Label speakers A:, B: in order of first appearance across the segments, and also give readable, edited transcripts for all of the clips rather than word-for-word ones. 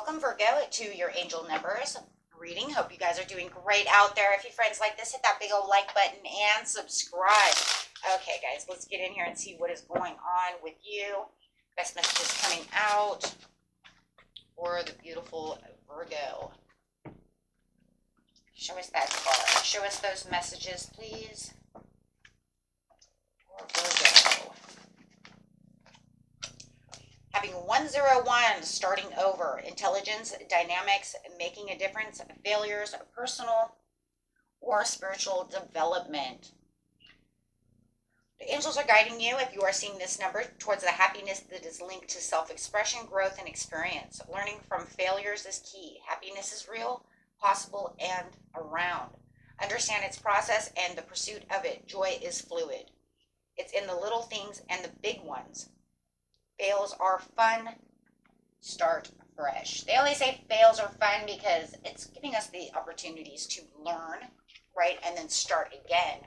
A: Welcome, Virgo, to your angel numbers reading. Hope you guys are doing great out there. If you friends like this, hit that big old like button and subscribe. Okay, guys, let's get in here and see what is going on with you. Best messages coming out for the beautiful Virgo. Show us that card. Show us those messages, please. For Virgo. Having 101, starting over, intelligence, dynamics, making a difference, failures, personal or spiritual development. The angels are guiding you, if you are seeing this number, towards the happiness that is linked to self-expression, growth, and experience. Learning from failures is key. Happiness is real, possible, and around. Understand its process and the pursuit of it. Joy is fluid. It's in the little things and the big ones. Fails are fun. Start fresh. They always say fails are fun because it's giving us the opportunities to learn, right? And then start again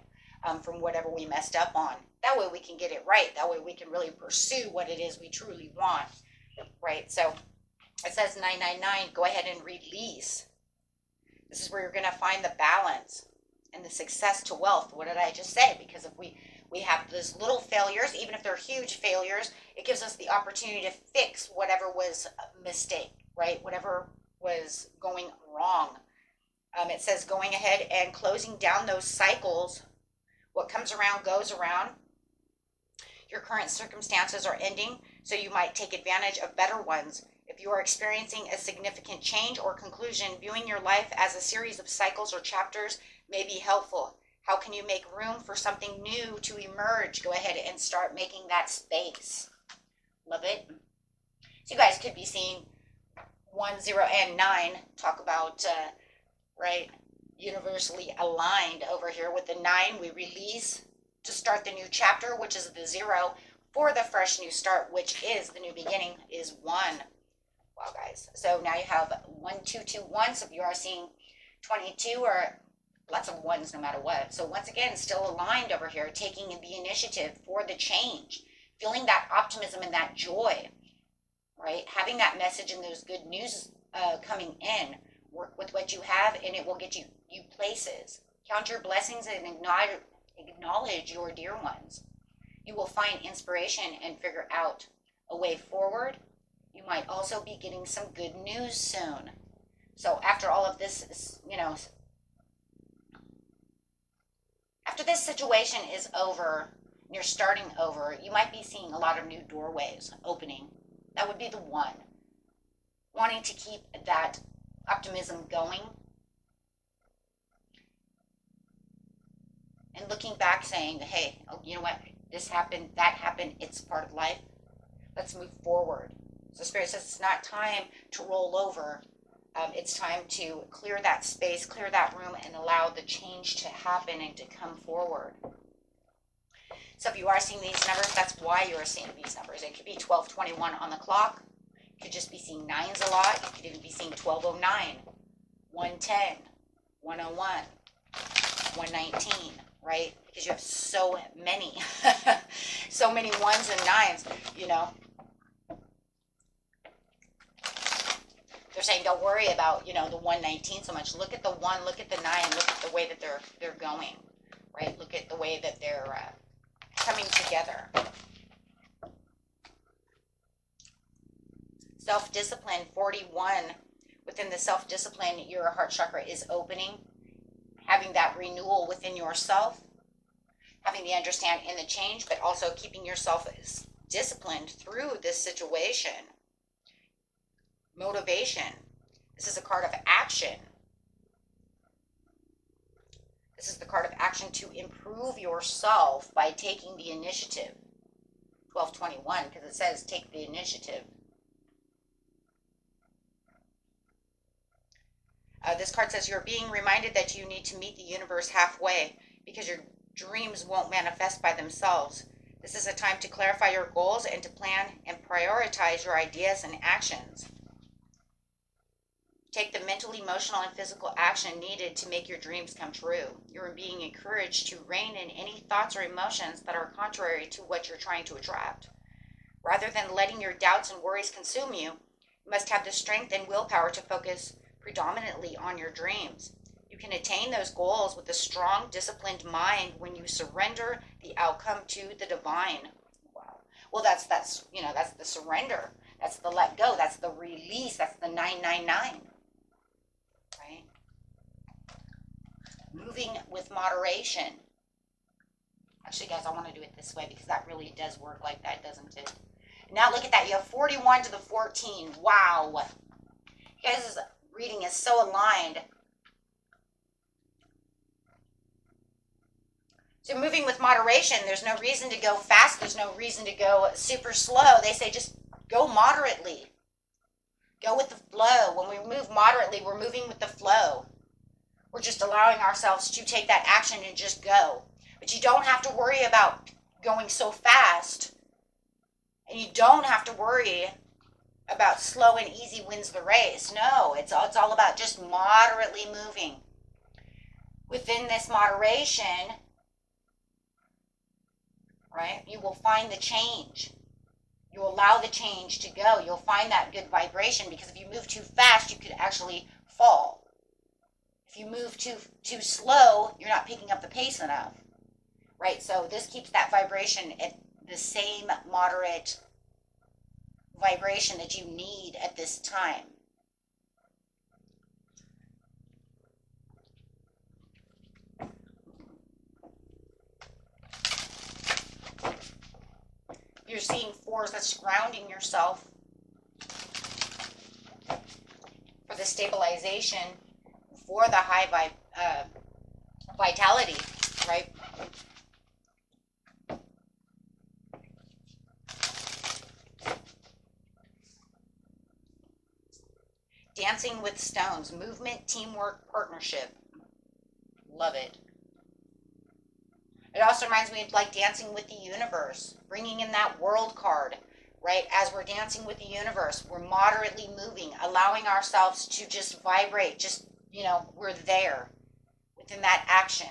A: from whatever we messed up on. That way we can get it right. That way we can really pursue what it is we truly want, right? So it says 999, go ahead and release. This is where you're going to find the balance and the success to wealth. What did I just say? Because if we have those little failures, even if they're huge failures, it gives us the opportunity to fix whatever was a mistake, right? Whatever was going wrong. It says going ahead and closing down those cycles. What comes around goes around. Your current circumstances are ending, so you might take advantage of better ones. If you are experiencing a significant change or conclusion, viewing your life as a series of cycles or chapters may be helpful. How can you make room for something new to emerge? Go ahead and start making that space. Love it. So you guys could be seeing 1, 0, and 9 talk about, right, universally aligned over here. With the 9, we release to start the new chapter, which is the 0, for the fresh new start, which is the new beginning, is 1. Wow, guys. So now you have 1, 2, 2, 1. So if you are seeing 22 or lots of ones no matter what. So once again, still aligned over here, taking the initiative for the change, feeling that optimism and that joy, right? Having that message and those good news coming in. Work with what you have and it will get you places. Count your blessings and acknowledge your dear ones. You will find inspiration and figure out a way forward. You might also be getting some good news soon. So after all of this, after this situation is over, and you're starting over, you might be seeing a lot of new doorways opening. That would be the 1. Wanting to keep that optimism going. And looking back saying, hey, you know what? This happened, that happened, it's part of life. Let's move forward. So Spirit says it's not time to roll over. It's time to clear that space, clear that room, and allow the change to happen and to come forward. So if you are seeing these numbers, that's why you are seeing these numbers. It could be 1221 on the clock. You could just be seeing 9s a lot. You could even be seeing 1209, 110, 101, 119, right? Because you have so many, so many 1s and 9s, They're saying don't worry about, the 119 so much. Look at the 1, look at the 9, look at the way that they're going, right? Look at the way that they're coming together. Self-discipline, 41. Within the self-discipline, your heart chakra is opening, having that renewal within yourself, having the understand in the change, but also keeping yourself disciplined through this situation. Motivation. This is a card of action. This is the card of action to improve yourself by taking the initiative. 1221, because it says take the initiative. This card says you're being reminded that you need to meet the universe halfway because your dreams won't manifest by themselves. This is a time to clarify your goals and to plan and prioritize your ideas and actions. Take the mental, emotional, and physical action needed to make your dreams come true. You're being encouraged to rein in any thoughts or emotions that are contrary to what you're trying to attract. Rather than letting your doubts and worries consume you, You must have the strength and willpower to focus predominantly on your dreams. You can attain those goals with a strong, disciplined mind when you surrender the outcome to the divine. Wow. Well, that's that's the surrender. That's the let go. That's the release. That's the 999. Right? Moving with moderation. Actually, guys, I want to do it this way because that really does work like that, doesn't it? Now look at that. You have 41 to the 14. Wow. You guys' reading is so aligned. So moving with moderation, there's no reason to go fast. There's no reason to go super slow. They say just go moderately. Go with the flow. When we move moderately, we're moving with the flow. We're just allowing ourselves to take that action and just go. But you don't have to worry about going so fast. And you don't have to worry about slow and easy wins the race. No, it's all about just moderately moving. Within this moderation, right, you will find the change. You allow the change to go. You'll find that good vibration, because if you move too fast, you could actually fall. If you move too slow, you're not picking up the pace enough, right? So this keeps that vibration at the same moderate vibration that you need at this time. You're seeing fours, that's grounding yourself for the stabilization, for the high vitality, right? Dancing with stones, movement, teamwork, partnership. Love it. It also reminds me of like dancing with the universe, bringing in that world card, right? As we're dancing with the universe, we're moderately moving, allowing ourselves to just vibrate, just, we're there within that action.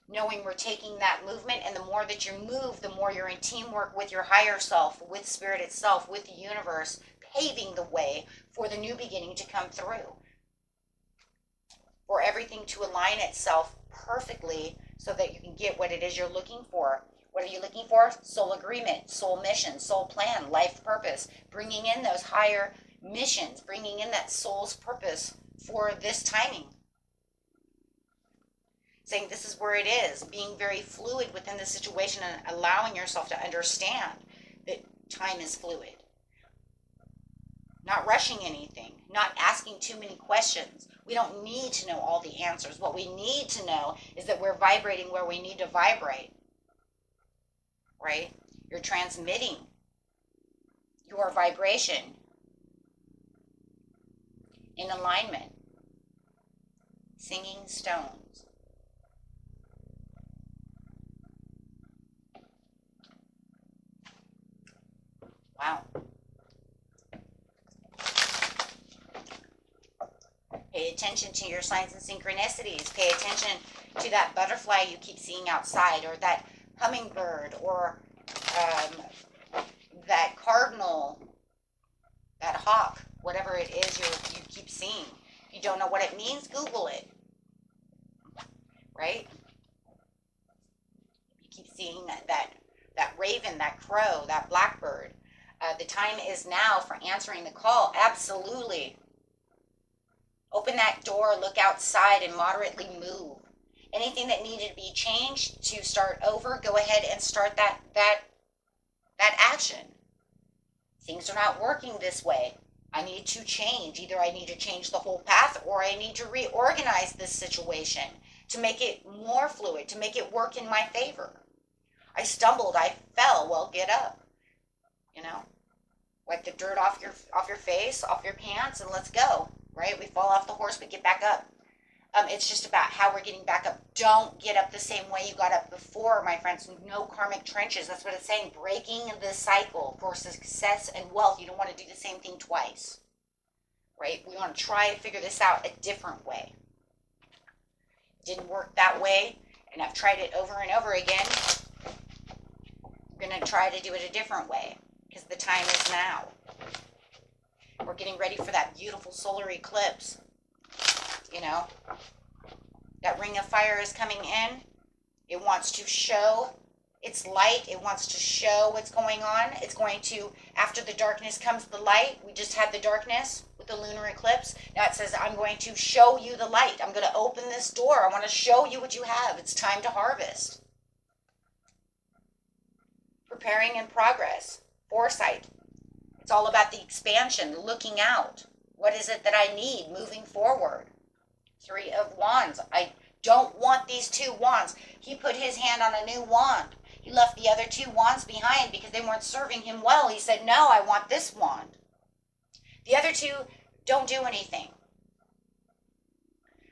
A: Knowing we're taking that movement, and the more that you move, the more you're in teamwork with your higher self, with spirit itself, with the universe, paving the way for the new beginning to come through. For everything to align itself perfectly so that you can get what it is you're looking for. What are you looking for? Soul agreement, soul mission, soul plan, life purpose. Bringing in those higher missions, bringing in that soul's purpose for this timing. Saying this is where it is. Being very fluid within the situation and allowing yourself to understand that time is fluid. Not rushing anything, not asking too many questions. We don't need to know all the answers. What we need to know is that we're vibrating where we need to vibrate, right? You're transmitting your vibration in alignment. Singing stones. Wow. Pay attention to your signs and synchronicities. Pay attention to that butterfly you keep seeing outside, or that hummingbird, or that cardinal, that hawk, whatever it is you keep seeing. If you don't know what it means, Google it. Right? You keep seeing that raven, that crow, that blackbird. The time is now for answering the call. Absolutely. Open that door, look outside, and moderately move. Anything that needed to be changed to start over, go ahead and start that action. Things are not working this way. I need to change. Either I need to change the whole path, or I need to reorganize this situation to make it more fluid, to make it work in my favor. I stumbled, I fell. Well, get up. Wipe the dirt off your face, off your pants, and let's go. Right? We fall off the horse, but get back up. It's just about how we're getting back up. Don't get up the same way you got up before, my friends. No karmic trenches. That's what it's saying. Breaking the cycle for success and wealth. You don't want to do the same thing twice. Right? We want to try and figure this out a different way. It didn't work that way, and I've tried it over and over again. We're going to try to do it a different way, because the time is now. we're getting ready for that beautiful solar eclipse. You know, that ring of fire is coming in. It wants to show its light. It wants to show what's going on. It's going to, after the darkness comes the light. We just had the darkness with the lunar eclipse. Now it says, I'm going to show you the light. I'm going to open this door. I want to show you what you have. It's time to harvest. Preparing in progress. Foresight. It's all about the expansion, looking out. What is it that I need moving forward? Three of Wands. I don't want these two wands. He put his hand on a new wand. He left the other two wands behind because they weren't serving him well. He said, no, I want this wand. The other two don't do anything.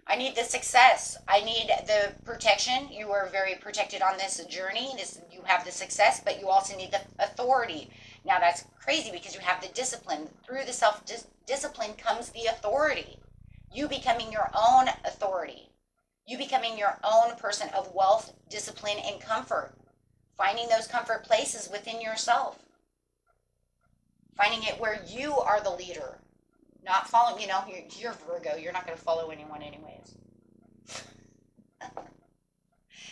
A: I need the success. I need the protection. You are very protected on this journey. You have the success, but you also need the authority. Now that's crazy because you have the discipline. Through the self-discipline comes the authority. You becoming your own authority. You becoming your own person of wealth, discipline, and comfort. Finding those comfort places within yourself. Finding it where you are the leader. Not following, you're Virgo. You're not going to follow anyone anyways.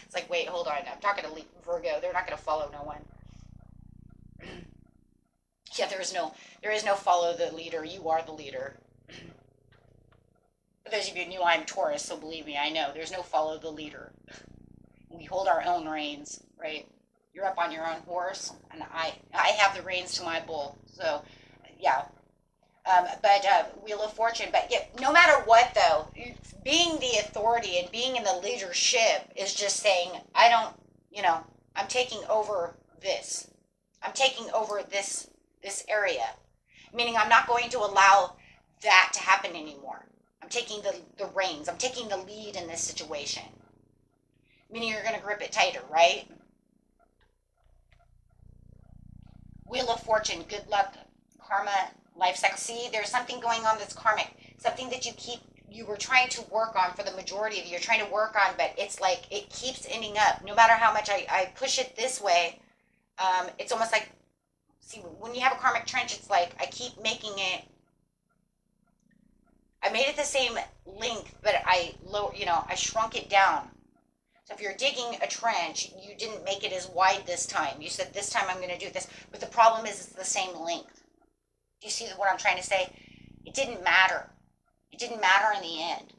A: It's like, wait, hold on. I'm talking to Virgo. They're not going to follow no one. Yeah, there is no follow the leader. You are the leader. For those of you who knew, I'm Taurus, so believe me, I know. There's no follow the leader. We hold our own reins, right? You're up on your own horse, and I have the reins to my bull. So, yeah. But Wheel of Fortune. But yeah, no matter what, though, being the authority and being in the leadership is just saying, I'm taking over this. I'm taking over this area. Meaning I'm not going to allow that to happen anymore. I'm taking the reins. I'm taking the lead in this situation. Meaning you're going to grip it tighter, right? Wheel of Fortune, good luck, karma, life cycle. See, there's something going on that's karmic. Something that you were trying to work on for the majority of you. You're trying to work on, but it's like it keeps ending up. No matter how much I push it this way, it's almost like, see, when you have a karmic trench, it's like I keep making it. I made it the same length, but I shrunk it down. So if you're digging a trench, you didn't make it as wide this time. You said, this time I'm going to do this. But the problem is it's the same length. Do you see what I'm trying to say? It didn't matter. It didn't matter in the end.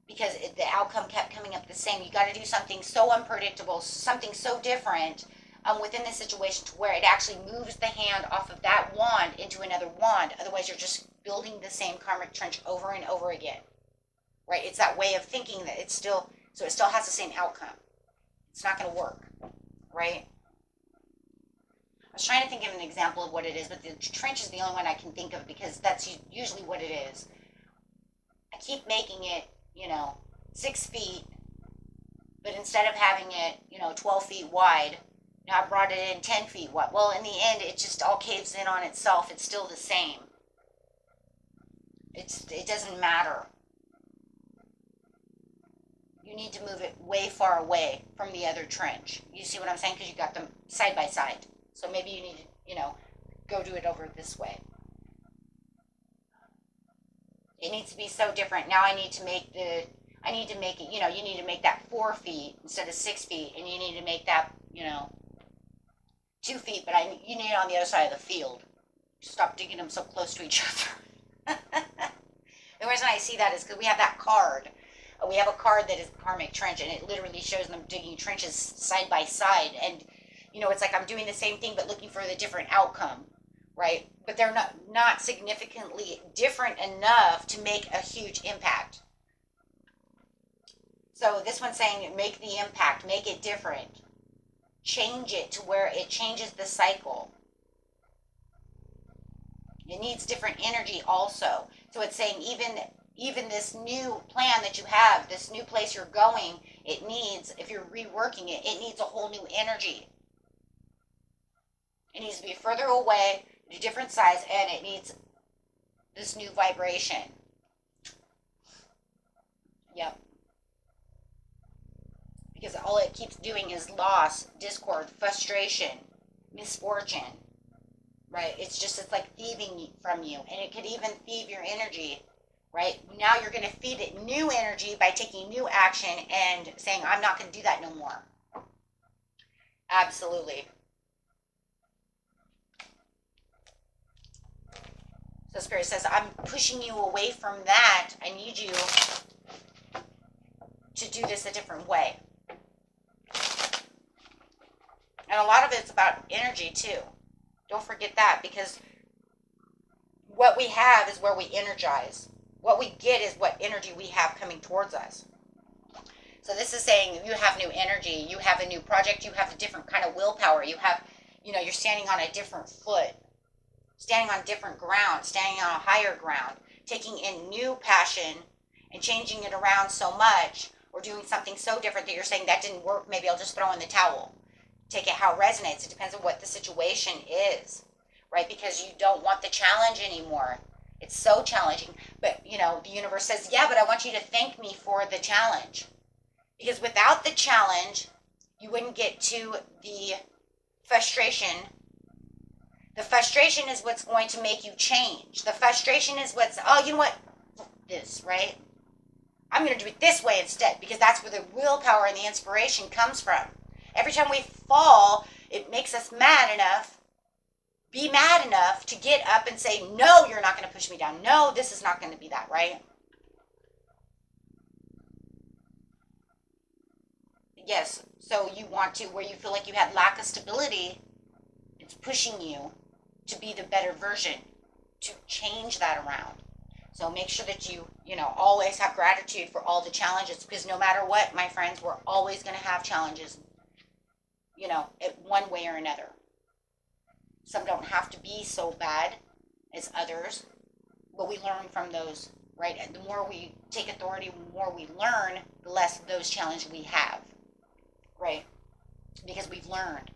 A: Because the outcome kept coming up the same. You got to do something so unpredictable, something so different within the situation to where it actually moves the hand off of that wand into another wand. Otherwise, you're just building the same karmic trench over and over again. Right? It's that way of thinking that it still has the same outcome. It's not going to work. Right? I was trying to think of an example of what it is, but the trench is the only one I can think of because that's usually what it is. I keep making it, 6 feet, but instead of having it, 12 feet wide, now I brought it in 10 feet wide. Well, in the end, it just all caves in on itself. It's still the same. It doesn't matter. You need to move it way far away from the other trench. You see what I'm saying? Because you got them side by side. So maybe you need to, go do it over this way. It needs to be so different. Now I need to make it, you need to make that 4 feet instead of 6 feet. And you need to make that, 2 feet, but you need it on the other side of the field. Stop digging them so close to each other. The reason I see that is because we have that card. We have a card that is karmic trench, and it literally shows them digging trenches side by side. And, it's like I'm doing the same thing, but looking for the different outcome, right? But they're not significantly different enough to make a huge impact. So this one's saying make the impact, make it different. Change it to where it changes the cycle. It needs different energy also. So it's saying even this new plan that you have, this new place you're going, it needs, if you're reworking it, it needs a whole new energy. It needs to be further away, a different size, and it needs this new vibration. Yep. Because all it keeps doing is loss, discord, frustration, misfortune, right? It's like thieving from you, and it could even thieve your energy, right? Now you're going to feed it new energy by taking new action and saying, I'm not going to do that no more. Absolutely. So Spirit says, I'm pushing you away from that. I need you to do this a different way. And a lot of it's about energy too. Don't forget that, because what we have is where we energize. What we get is what energy we have coming towards us. So this is saying you have new energy, you have a new project, you have a different kind of willpower, you have, you're standing on a different foot, standing on different ground, standing on a higher ground, taking in new passion and changing it around so much, or doing something so different that you're saying that didn't work, maybe I'll just throw in the towel. Take it how it resonates. It depends on what the situation is, right? Because you don't want the challenge anymore. It's so challenging. But, the universe says, yeah, but I want you to thank me for the challenge. Because without the challenge, you wouldn't get to the frustration. The frustration is what's going to make you change. The frustration is what's, oh, you know what? This, right? I'm going to do it this way instead, because that's where the willpower and the inspiration comes from. Every time we fall, it makes us be mad enough to get up and say, no, you're not going to push me down. No, this is not going to be that, right? Yes, so you want to, where you feel like you had lack of stability, it's pushing you to be the better version, to change that around. So make sure that you, always have gratitude for all the challenges, because no matter what, my friends, we're always going to have challenges, one way or another. Some don't have to be so bad as others, but we learn from those, right? And the more we take authority, the more we learn, the less of those challenges we have, right? Because we've learned.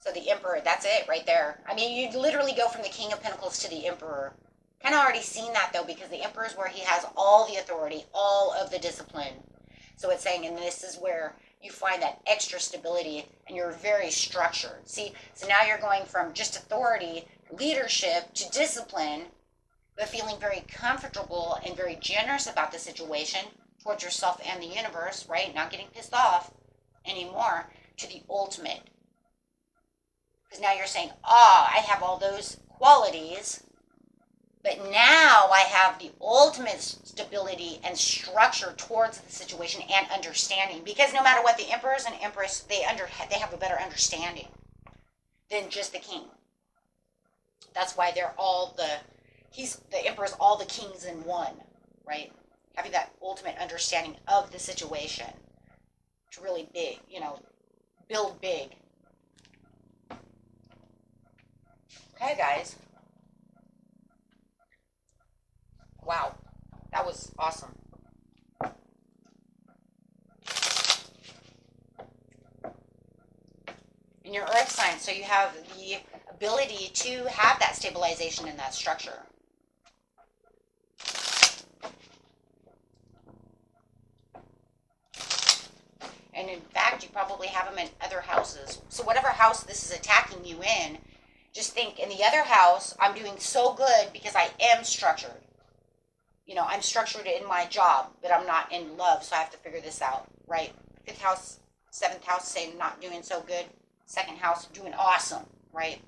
A: So the Emperor, that's it right there. I mean, you literally go from the King of Pentacles to the Emperor. Kind of already seen that, though, because the Emperor is where he has all the authority, all of the discipline. So it's saying, and this is where you find that extra stability, and you're very structured. See, so now you're going from just authority, leadership, to discipline, but feeling very comfortable and very generous about the situation towards yourself and the universe, right? Not getting pissed off anymore, to the ultimate. Because now you're saying, I have all those qualities, but now I have the ultimate stability and structure towards the situation and understanding. Because no matter what, the emperors and empress, they have a better understanding than just the king. That's why they're all the emperor's all the kings in one, right? Having that ultimate understanding of the situation to really build big. Okay, guys. Wow, that was awesome. In your earth sign, so you have the ability to have that stabilization in that structure. And in fact, you probably have them in other houses. So whatever house this is attacking you in, just think, in the other house, I'm doing so good because I am structured. I'm structured in my job, but I'm not in love, so I have to figure this out, right? 5th house, 7th house, saying not doing so good. 2nd house, doing awesome, right?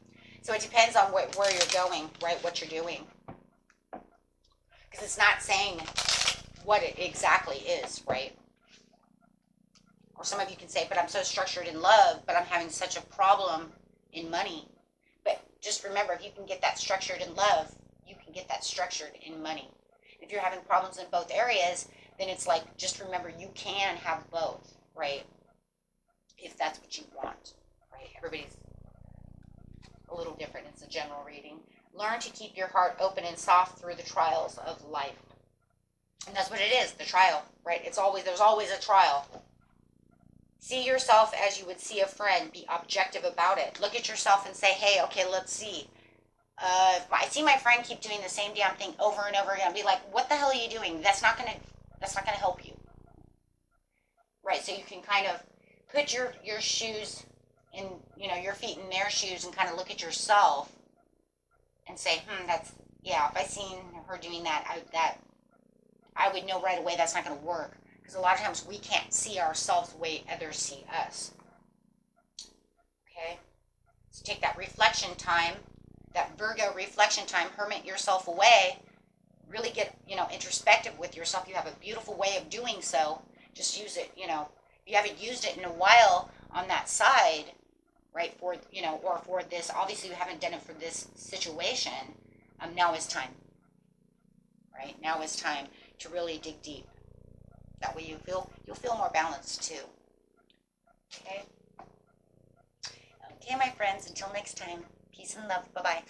A: So it depends on where you're going, right, what you're doing. Because it's not saying what it exactly is, right? Or some of you can say, but I'm so structured in love, but I'm having such a problem in money. But just remember, if you can get that structured in love, you can get that structured in money. If you're having problems in both areas, then it's like, just remember, you can have both, right? If that's what you want, right? Everybody's a little different. It's a general reading. Learn to keep your heart open and soft through the trials of life. And that's what it is, the trial, right? There's always a trial. See yourself as you would see a friend. Be objective about it. Look at yourself and say, hey, okay, let's see. If I see my friend keep doing the same damn thing over and over again, I'll be like, what the hell are you doing? That's not gonna help you. Right, so you can kind of put your shoes in, you know, your feet in their shoes and kind of look at yourself and say, that's, yeah, if I seen her doing that, I would know right away that's not going to work. Because a lot of times we can't see ourselves the way others see us. Okay? So take that reflection time, that Virgo reflection time, hermit yourself away, really get, you know, introspective with yourself. You have a beautiful way of doing so. Just use it, you know. If you haven't used it in a while on that side, right, for, you know, or for this, obviously you haven't done it for this situation, now is time, right? Now is time to really dig deep. That way you'll feel more balanced too. Okay? Okay, my friends, until next time, peace and love. Bye-bye.